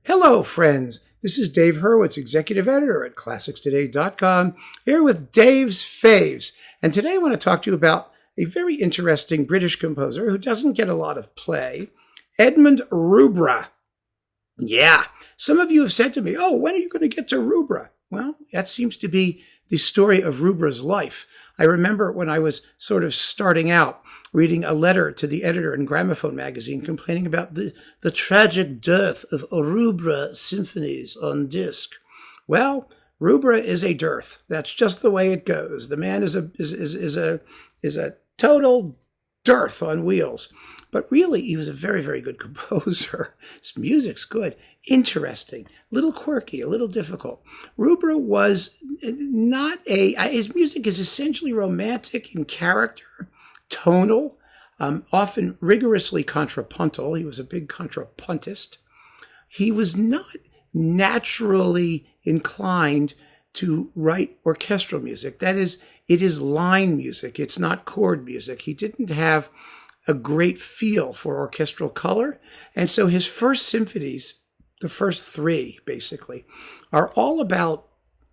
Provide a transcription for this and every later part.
Hello, friends. This is Dave Hurwitz, Executive Editor at ClassicsToday.com, here with Dave's Faves. And today I want to talk to you about a very interesting British composer who doesn't get a lot of play, Edmund Rubbra. Yeah, some of you have said to me, oh, when are you going to get to Rubbra? Well, that seems to be the story of Rubbra's life. I remember when I was sort of starting out, reading a letter to the editor in Gramophone magazine complaining about the tragic dearth of Rubbra Symphonies on disc. Well, Rubbra is a dearth. That's just the way it goes. The man is a total dearth on wheels. But really, he was a very, very good composer. His music's good, interesting, a little quirky, a little difficult. Rubbra was not his music is essentially romantic in character, tonal, often rigorously contrapuntal. He was a big contrapuntist. He was not naturally inclined to write orchestral music. That is, it is line music. It's not chord music. He didn't have a great feel for orchestral color. And so his first symphonies, the first three basically, are all about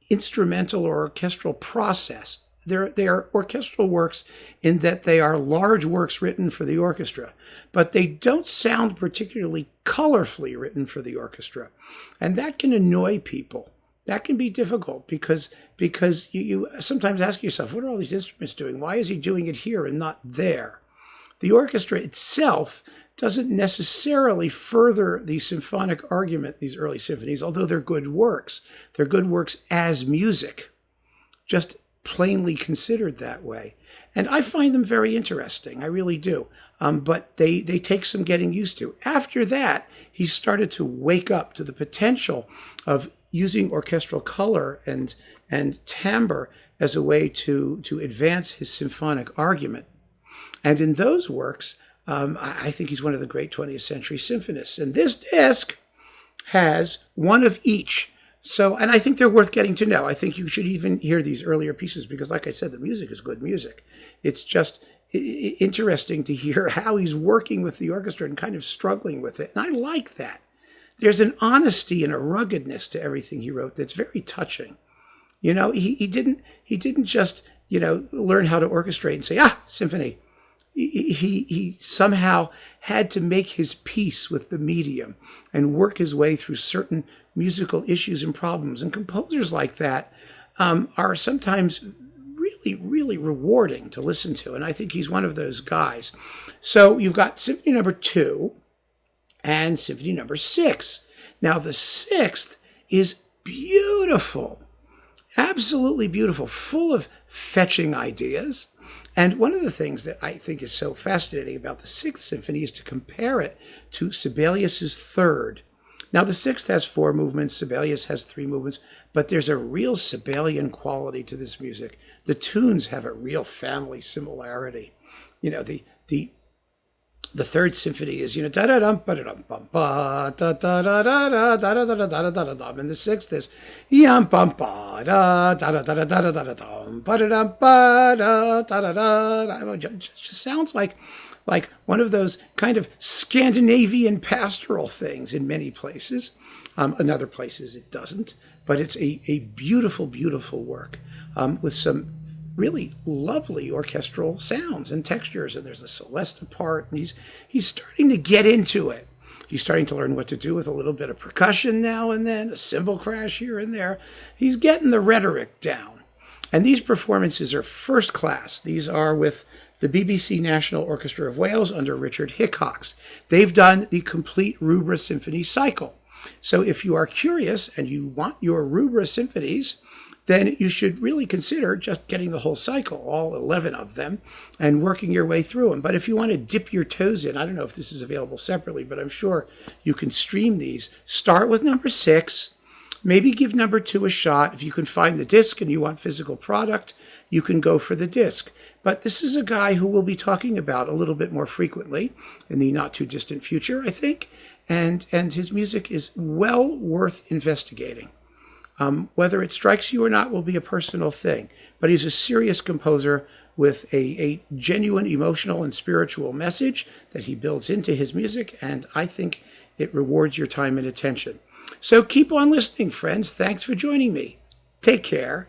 instrumental or orchestral process. They are orchestral works in that they are large works written for the orchestra, but they don't sound particularly colorfully written for the orchestra. And that can annoy people. That can be difficult because you sometimes ask yourself, what are all these instruments doing? Why is he doing it here and not there? The orchestra itself doesn't necessarily further the symphonic argument, these early symphonies, although they're good works. They're good works as music, just plainly considered that way. And I find them very interesting. I really do. But they take some getting used to. After that, he started to wake up to the potential of using orchestral color and timbre as a way to advance his symphonic argument. And in those works, I think he's one of the great 20th century symphonists. And this disc has one of each. So, and I think they're worth getting to know. I think you should even hear these earlier pieces because, like I said, the music is good music. It's just interesting to hear how he's working with the orchestra and kind of struggling with it. And I like that. There's an honesty and a ruggedness to everything he wrote that's very touching. You know, he didn't just, learn how to orchestrate and say, symphony. He somehow had to make his peace with the medium and work his way through certain musical issues and problems. And composers like that are sometimes really, really rewarding to listen to. And I think he's one of those guys. So you've got Symphony number 2 and Symphony number 6. Now the 6th is beautiful, absolutely beautiful, full of fetching ideas. And one of the things that I think is so fascinating about the 6th Symphony is to compare it to Sibelius's 3rd. Now, the 6th has 4 movements, Sibelius has 3 movements, but there's a real Sibelian quality to this music. The tunes have a real family similarity. The 3rd Symphony is, da da dum ba da dum bum ba da da da da da da da da da da da dum, and the 6th is yum bum ba da da da da da da da da dum ba da dum ba da da da da. It just sounds like one of those kind of Scandinavian pastoral things in many places. In other places it doesn't, but it's a beautiful, beautiful work with some really lovely orchestral sounds and textures, and there's a celesta part, and he's starting to get into it. He's starting to learn what to do with a little bit of percussion now and then, a cymbal crash here and there. He's getting the rhetoric down. And these performances are first class. These are with the BBC National Orchestra of Wales under Richard Hickox. They've done the complete Rubbra Symphony cycle. So if you are curious and you want your Rubbra Symphonies, then you should really consider just getting the whole cycle, all 11 of them, and working your way through them. But if you want to dip your toes in, I don't know if this is available separately, but I'm sure you can stream these. Start with number 6. Maybe give number 2 a shot. If you can find the disc and you want physical product, you can go for the disc. But this is a guy who we'll be talking about a little bit more frequently in the not too distant future, I think. And his music is well worth investigating. Whether it strikes you or not will be a personal thing, but he's a serious composer with a genuine emotional and spiritual message that he builds into his music, and I think It rewards your time and attention. So keep on listening, friends. Thanks for joining me. Take care